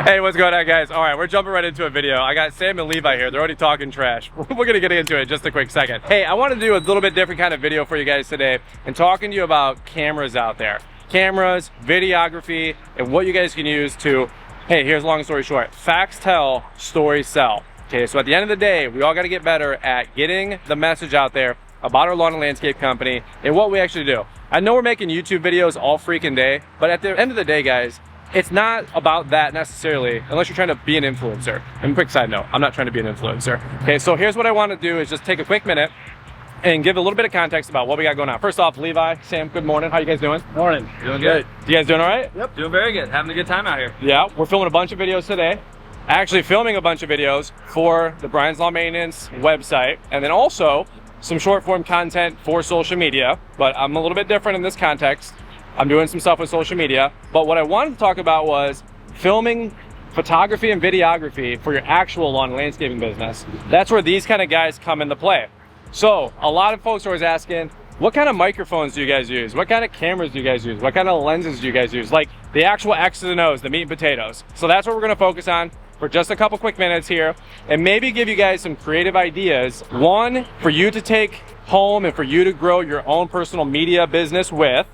Hey, what's going on, guys? All right, we're jumping right into a video. I got Sam and Levi here. They're already talking trash. We're gonna get into it in just a quick second. Hey, I wanted to do a little bit different kind of video for you guys today and talking to you about cameras out there. Cameras, videography, and what you guys can use to, hey, here's a long story short, facts tell, stories sell. Okay, so at the end of the day, we all gotta get better at getting the message out there about our lawn and landscape company and what we actually do. I know we're making YouTube videos all freaking day, but at the end of the day, guys, it's not about that necessarily, unless you're trying to be an influencer. And quick side note, I'm not trying to be an influencer. Okay, so here's what I want to do is just take a quick minute and give a little bit of context about what we got going on. First off, Levi, Sam, good morning. How you guys doing? Morning. Doing good. You guys doing all right? Yep. Doing very good. Having a good time out here. Yeah, we're filming a bunch of videos today. Actually filming a bunch of videos for the Brian's Lawn Maintenance website, and then also some short form content for social media, but I'm a little bit different in this context. I'm doing some stuff with social media, but what I wanted to talk about was filming photography and videography for your actual lawn and landscaping business. That's where these kind of guys come into play. So a lot of folks are always asking, what kind of microphones do you guys use? What kind of cameras do you guys use? What kind of lenses do you guys use? Like the actual X's and O's, the meat and potatoes. So that's what we're gonna focus on for just a couple quick minutes here, and maybe give you guys some creative ideas. One, for you to take home and for you to grow your own personal media business with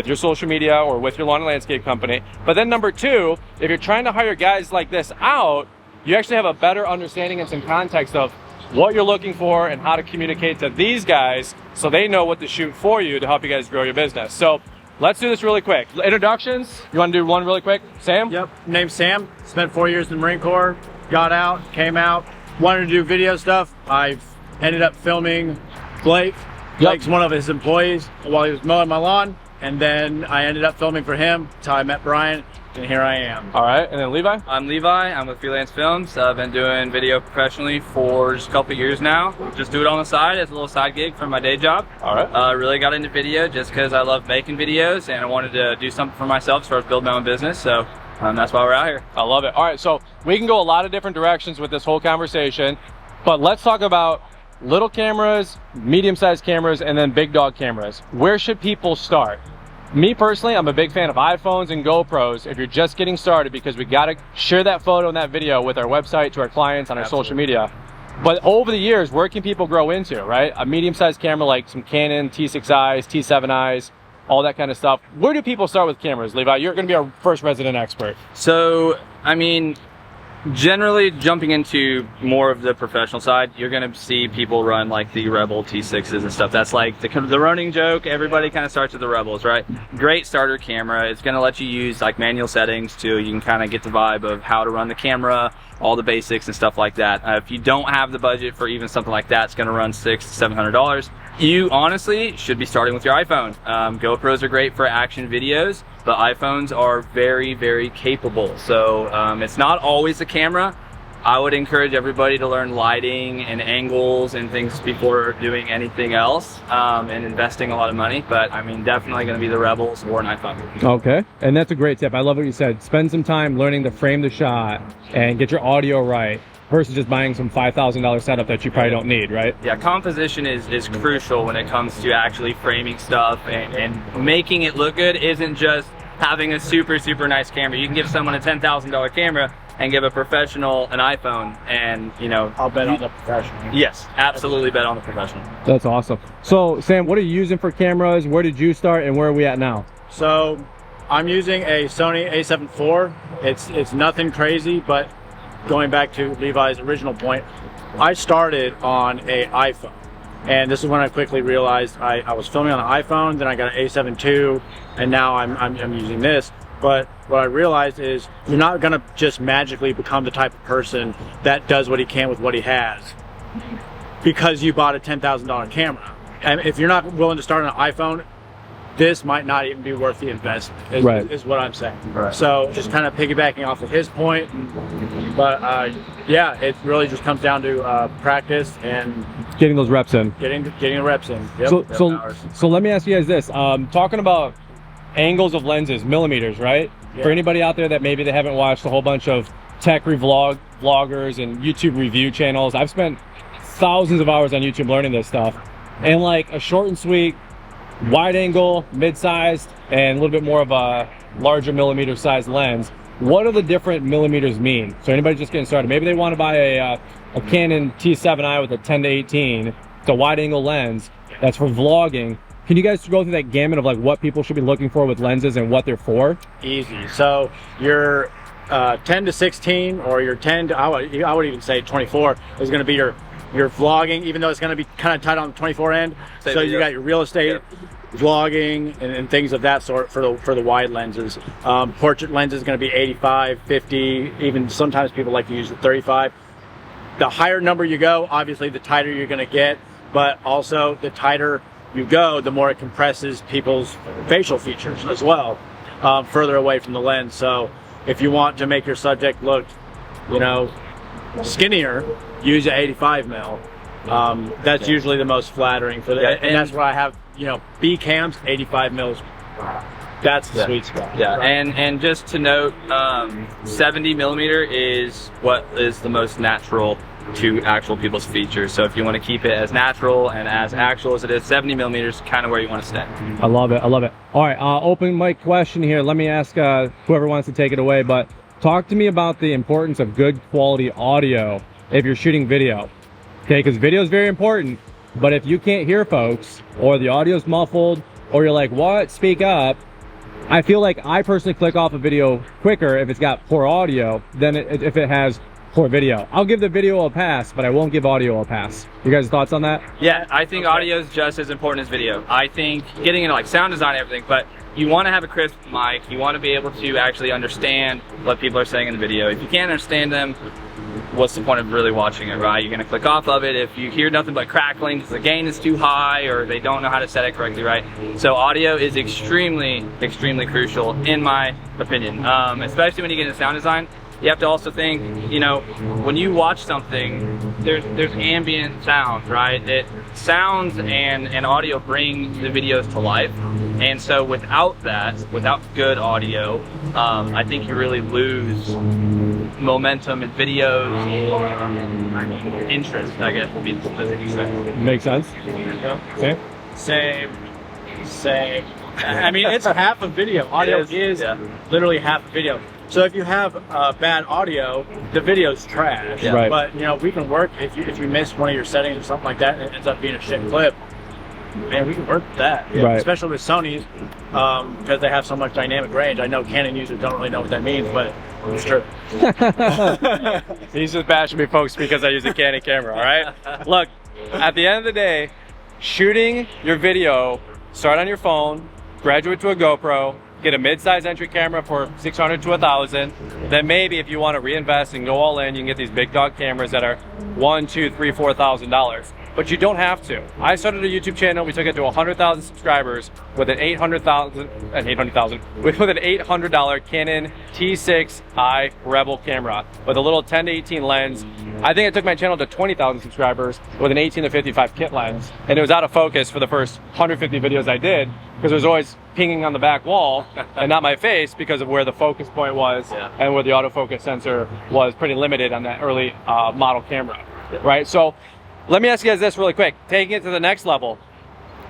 your social media or with your lawn and landscape company. But then number two, if you're trying to hire guys like this out, you actually have a better understanding and some context of what you're looking for and how to communicate to these guys so they know what to shoot for you to help you guys grow your business. So let's do this really quick. Introductions, you want to do one really quick? Sam? Yep, name's Sam, spent 4 years in the Marine Corps, got out, came out, wanted to do video stuff. I've ended up filming Blake. Blake's one of his employees while he was mowing my lawn. And then I ended up filming for him until I met Brian, and here I am. All right, and then Levi? I'm Levi. I'm with Freelance Films. I've been doing video professionally for just a couple of years now. Just do it on the side as a little side gig from my day job. All right. Really got into video just because I love making videos and I wanted to do something for myself as far as build my own business. So that's why we're out here. I love it. All right, so we can go a lot of different directions with this whole conversation, but let's talk about little cameras, medium-sized cameras, and then big dog cameras. Where should people start? Me personally, I'm a big fan of iPhones and GoPros if you're just getting started, because we got to share that photo and that video with our website, to our clients, on our social media. But over the years, where can people grow into, right? A medium-sized camera like some Canon T6Is, T7Is, all that kind of stuff. Where do people start with cameras, Levi? You're going to be our first resident expert. So, I mean, generally jumping into more of the professional side, you're going to see people run like the Rebel T6s and stuff. That's like the running joke. Everybody kind of starts with the Rebels, right? Great starter camera. It's going to let you use like manual settings too. You can kind of get the vibe of how to run the camera, all the basics and stuff like that. If you don't have the budget for even something like that, it's going to run $600 to $700. You honestly should be starting with your iPhone. GoPros are great for action videos, but iPhones are very, very capable. So it's not always the camera. I would encourage everybody to learn lighting and angles and things before doing anything else and investing a lot of money. But I mean, definitely going to be the Rebels or an iPhone. Okay, and that's a great tip. I love what you said. Spend some time learning to frame the shot and get your audio right, versus just buying some $5,000 setup that you probably don't need, right? Yeah, composition is crucial when it comes to actually framing stuff, and making it look good isn't just having a super nice camera. You can give someone a $10,000 camera and give a professional an iPhone, and you know, I'll bet on the professional. Yes, absolutely bet on the professional. That's awesome. So Sam, what are you using for cameras? Where did you start and where are we at now? So I'm using a Sony a7 IV. It's nothing crazy, but going back to Levi's original point, I started on a iPhone, and this is when I quickly realized I was filming on an iPhone, then I got an a7 II, and now I'm using this. But what I realized is you're not gonna just magically become the type of person that does what he can with what he has because you bought a $10,000 camera. And if you're not willing to start on an iPhone, this might not even be worth the investment, is what I'm saying. Right. So just kind of piggybacking off of his point, but yeah, it really just comes down to practice and getting those reps in. Getting the reps in. Yep. So let me ask you guys this. Talking about angles of lenses, millimeters, right? Yeah. For anybody out there that maybe they haven't watched a whole bunch of tech vloggers and YouTube review channels, I've spent thousands of hours on YouTube learning this stuff. And like a short and sweet, wide angle, mid-sized, and a little bit more of a larger millimeter sized lens, what do the different millimeters mean? So anybody just getting started, maybe they want to buy a Canon T7i with a 10-18. It's a wide angle lens that's for vlogging. Can you guys go through that gamut of like what people should be looking for with lenses and what they're for? Easy. So your 10-16 or your 10 to, I would even say 24 is going to be your vlogging, even though it's going to be kind of tight on the 24 end. So you got your real estate, vlogging, and things of that sort for the wide lenses. Portrait lens is going to be 85, 50, even sometimes people like to use the 35. The higher number you go, obviously the tighter you're going to get, but also the tighter you go, the more it compresses people's facial features as well, further away from the lens. So if you want to make your subject look, you know, skinnier, use an 85 mil. That's usually the most flattering for that, and that's why I have, you know, B cams, 85 mils. That's the sweet spot. Yeah, and just to note, 70 millimeter is what is the most natural to actual people's features. So if you want to keep it as natural and as actual as it is, 70 millimeters kind of where you want to stay. I love it. I love it. All right, open mic question here. Let me ask whoever wants to take it away, but talk to me about the importance of good quality audio if you're shooting video. Okay, because video is very important, but if you can't hear folks, or the audio's muffled, or you're like, what, speak up, I feel like I personally click off a video quicker if it's got poor audio than if it has poor video. I'll give the video a pass, but I won't give audio a pass. You guys' thoughts on that? Yeah, I think audio is just as important as video. I think getting into like sound design and everything, but you want to have a crisp mic. You want to be able to actually understand what people are saying in the video. If you can't understand them, what's the point of really watching it, right? You're going to click off of it if you hear nothing but crackling because the gain is too high or they don't know how to set it correctly, right? So audio is extremely, extremely crucial in my opinion, especially when you get into sound design. You have to also think, you know, when you watch something, there's ambient sound, right? Sounds and audio bring the videos to life. And so without that, without good audio, I think you really lose momentum in videos, interest, I guess would be the thing to say. Makes sense. Same. I mean, it's half a video. Audio is literally half a video. So if you have bad audio, the video's trash. Yeah. Right. But you know, we can work if you miss one of your settings or something like that, and it ends up being a shit clip. Man, we can work with that. Right. Especially with Sony's, because they have so much dynamic range. I know Canon users don't really know what that means, but it's true. He's just bashing me, folks, because I use a Canon camera, all right? Look, at the end of the day, shooting your video, start on your phone, graduate to a GoPro, get a mid-size entry camera for $600 to $1,000. Then maybe if you want to reinvest and go all in, you can get these big dog cameras that are $1,000, $2,000, $3,000, $4,000. But you don't have to. I started a YouTube channel. We took it to 100,000 subscribers with an with an $800 Canon T6i Rebel camera with a little 10-18 lens. I think it took my channel to 20,000 subscribers with an 18-55 kit lens, and it was out of focus for the first 150 videos I did because it was always pinging on the back wall and not my face because of where the focus point was and where the autofocus sensor was pretty limited on that early model camera, right? So let me ask you guys this really quick, taking it to the next level.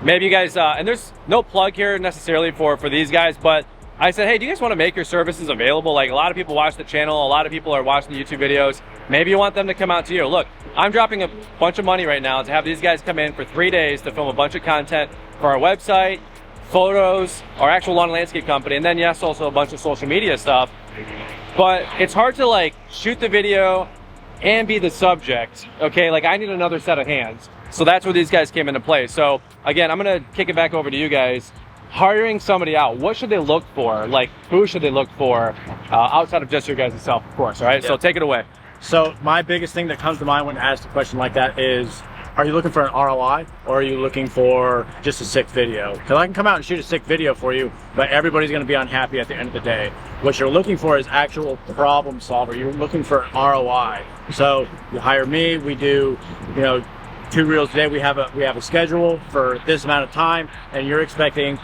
Maybe you guys, and there's no plug here necessarily for these guys, but I said, hey, do you guys want to make your services available? Like, a lot of people watch the channel, a lot of people are watching the YouTube videos. Maybe you want them to come out to you. Look, I'm dropping a bunch of money right now to have these guys come in for 3 days to film a bunch of content for our website, photos, our actual lawn landscape company, and then yes, also a bunch of social media stuff. But it's hard to like shoot the video and be the subject, okay? Like, I need another set of hands. So that's where these guys came into play. So again, I'm gonna kick it back over to you guys. Hiring somebody out, what should they look for? Like, who should they look for outside of just your guys' self, of course, all right? So take it away. So my biggest thing that comes to mind when asked a question like that is, are you looking for an ROI or are you looking for just a sick video? Because I can come out and shoot a sick video for you, but everybody's going to be unhappy at the end of the day. What you're looking for is actual problem solver. You're looking for an ROI. So you hire me, we do, you know, 2 reels a day. We have a schedule for this amount of time, and you're expecting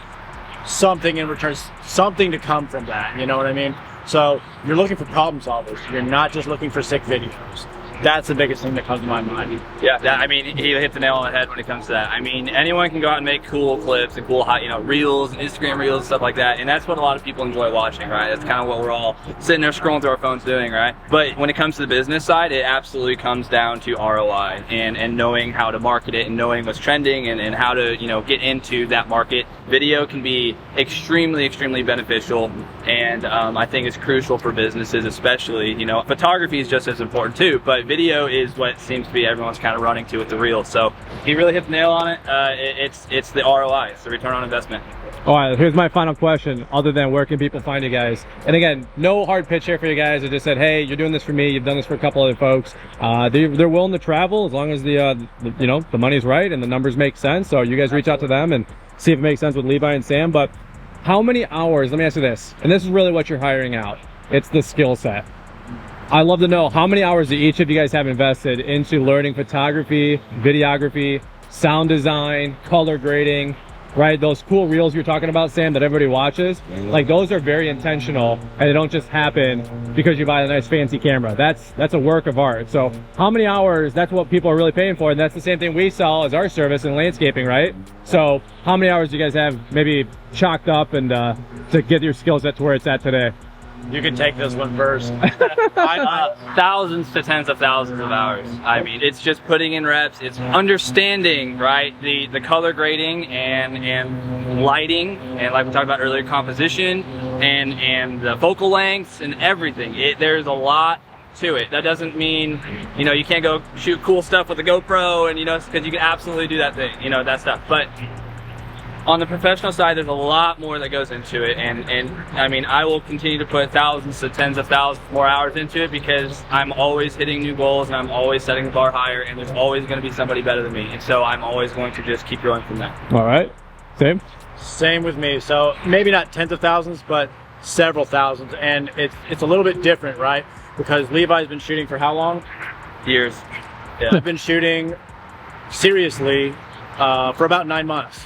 something in return, something to come from that. You know what I mean? So you're looking for problem solvers. You're not just looking for sick videos. That's the biggest thing that comes to my mind. Yeah, I mean, he hit the nail on the head when it comes to that. I mean, anyone can go out and make cool clips and cool, you know, reels and Instagram reels and stuff like that, and that's what a lot of people enjoy watching, right? That's kind of what we're all sitting there scrolling through our phones doing, right? But when it comes to the business side, it absolutely comes down to ROI and knowing how to market it and knowing what's trending and how to, you know, get into that market. Video can be extremely beneficial, and I think it's crucial for businesses, especially. You know, photography is just as important too, but video is what seems to be everyone's kind of running to with the reels. So he really hit the nail on it. It's the ROI, it's the return on investment. All right, here's my final question, other than where can people find you guys? And again, no hard pitch here for you guys. I just said, hey, you're doing this for me, you've done this for a couple other folks. They're willing to travel as long as the you know, the money's right and the numbers make sense. So you guys reach out to them and see if it makes sense with Levi and Sam. But how many hours, let me ask you this, and this is really what you're hiring out, it's the skill set. I'd love to know how many hours do each of you guys have invested into learning photography, videography, sound design, color grading, right? Those cool reels you're talking about, Sam, that everybody watches, like those are very intentional, and they don't just happen because you buy a nice fancy camera. That's a work of art. So how many hours, that's what people are really paying for, and that's the same thing we sell as our service in landscaping, right? So how many hours do you guys have maybe chalked up and to get your skill set to where it's at today? You can take this one first. Thousands to tens of thousands of hours. I mean, it's just putting in reps, it's understanding, right, the color grading and lighting, and like we talked about earlier, composition and the focal lengths and everything. There's a lot to it. That doesn't mean, you know, you can't go shoot cool stuff with a GoPro, and you know, because you can absolutely do that thing, you know, that stuff. But on the professional side, there's a lot more that goes into it, and I mean, I will continue to put thousands to tens of thousands more hours into it because I'm always hitting new goals and I'm always setting the bar higher, and there's always going to be somebody better than me, and so I'm always going to just keep growing from that. All right, Same with me. So maybe not tens of thousands, but several thousands, and it's a little bit different, right? Because Levi's been shooting for how long? Years. Yeah. I've been shooting seriously for about 9 months.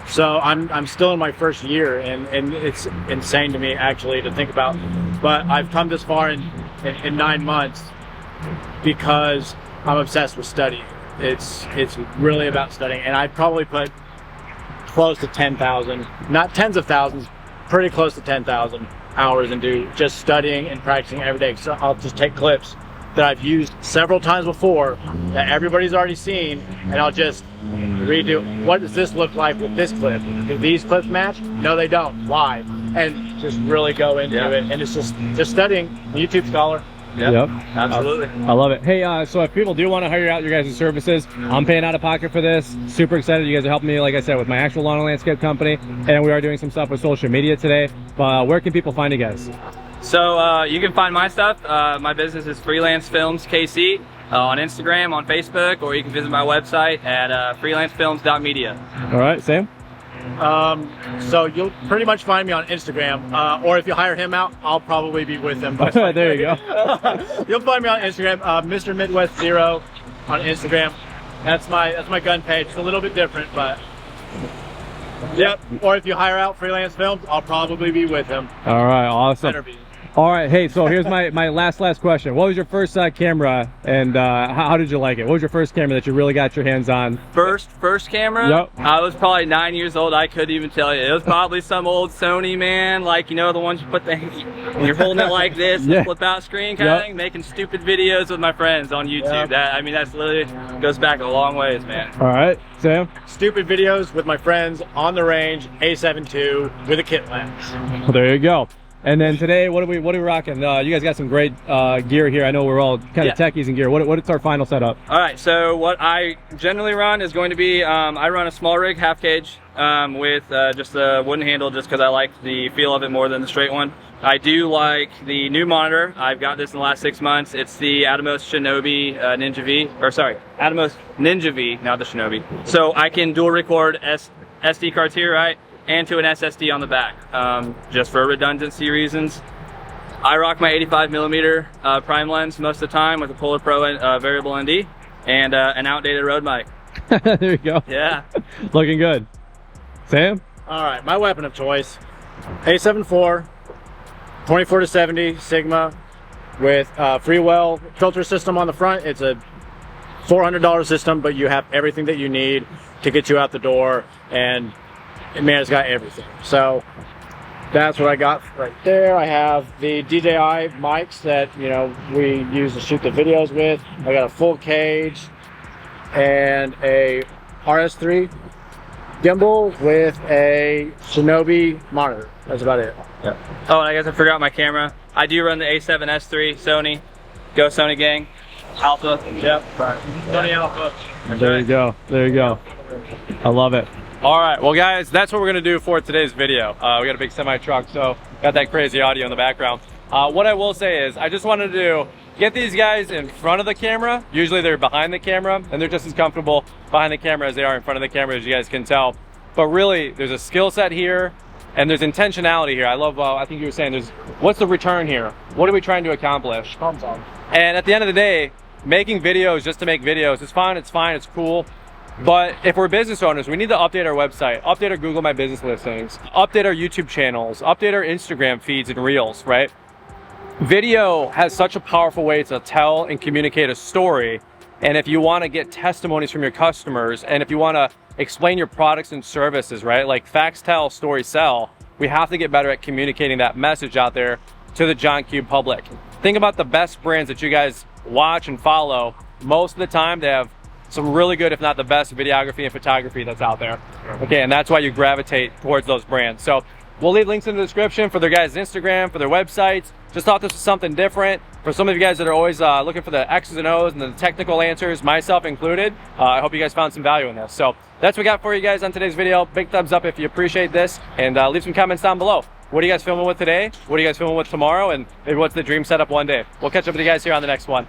So I'm still in my first year, and it's insane to me actually to think about. But I've come this far in 9 months because I'm obsessed with studying. It's really about studying, and I probably put close to 10,000, not tens of thousands, pretty close to 10,000 hours into just studying and practicing every day. So I'll just take clips that I've used several times before that everybody's already seen, and I'll just redo, what does this look like with this clip? Do these clips match? No, they don't. Why? And just really go into it, and it's just studying. YouTube scholar. Yep. Absolutely. I love it. Hey, so if people do want to hire out your guys' services, I'm paying out of pocket for this. Super excited. You guys are helping me, like I said, with my actual lawn and landscape company, and we are doing some stuff with social media today. But where can people find you guys? So you can find my stuff. My business is Freelance Films KC on Instagram, on Facebook, or you can visit my website at freelancefilms.media. All right, Sam? So you'll pretty much find me on Instagram, or if you hire him out, I'll probably be with him. There you go. You'll find me on Instagram, Mr. Midwest Zero on Instagram. That's my gun page. It's a little bit different, but yep. Or if you hire out Freelance Films, I'll probably be with him. All right, awesome. Better be. All right, hey, so here's my last question. What was your first camera, and how did you like it? What was your first camera that you really got your hands on? First camera? Yep. I was probably 9 years old. I couldn't even tell you. It was probably some old Sony, man, like, you know, the ones you put when you're holding it like this, Yeah. flip out screen kind of thing, making stupid videos with my friends on YouTube. Yep. I mean, that's literally goes back a long ways, man. All right, Sam? Stupid videos with my friends on the range, A7 II with a kit lens. Well, there you go. And then today, what are we rocking? You guys got some great gear here. I know we're all kind of techies in gear. What's our final setup? All right, so what I generally run is going to be, I run a small rig half cage with just a wooden handle, just because I like the feel of it more than the straight one. I do like the new monitor. I've got this in the last 6 months. It's the Atomos Shinobi Ninja V, or sorry, Atomos Ninja V, not the Shinobi. So I can dual record SD cards here, right? And to an SSD on the back, just for redundancy reasons. I rock my 85mm prime lens most of the time with a Polar Pro variable ND and an outdated Rode mic. There you go. Yeah. Looking good. Sam? All right, my weapon of choice, A7 IV, 24-70 Sigma, with Freewell filter system on the front. It's a $400 system, but you have everything that you need to get you out the door, and man, it's got everything. So that's what I got right there. I have the DJI mics that, you know, we use to shoot the videos with. I got a full cage and a RS3 gimbal with a Shinobi monitor. That's about it. Yeah. Oh, and I guess I forgot my camera. I do run the A7S3 Sony. Go Sony gang. Alpha. Yep. Right. Sony Alpha. There you go. There you go. I love it. All right, well guys, that's what we're gonna do for today's video. We got a big semi truck, so got that crazy audio in the background. What I will say is, I just wanted to get these guys in front of the camera. Usually they're behind the camera, and they're just as comfortable behind the camera as they are in front of the camera, as you guys can tell. But really, there's a skill set here, and there's intentionality here. I love, I think you were saying, what's the return here? What are we trying to accomplish? And at the end of the day, making videos just to make videos, it's fun, it's cool. But if we're business owners, we need to update our website, update our Google My Business listings, update our YouTube channels, update our Instagram feeds and reels, right? Video has such a powerful way to tell and communicate a story. And if you want to get testimonies from your customers, and if you want to explain your products and services, right? Like facts tell, stories sell. We have to get better at communicating that message out there to the John Cube public. Think about the best brands that you guys watch and follow. Most of the time they have some really good, if not the best, videography and photography that's out there. Okay, and that's why you gravitate towards those brands. So we'll leave links in the description for their guys' Instagram, for their websites. Just thought this was something different. For some of you guys that are always looking for the X's and O's and the technical answers, myself included, I hope you guys found some value in this. So that's what we got for you guys on today's video. Big thumbs up if you appreciate this, and leave some comments down below. What are you guys filming with today? What are you guys filming with tomorrow? And maybe what's the dream setup one day? We'll catch up with you guys here on the next one.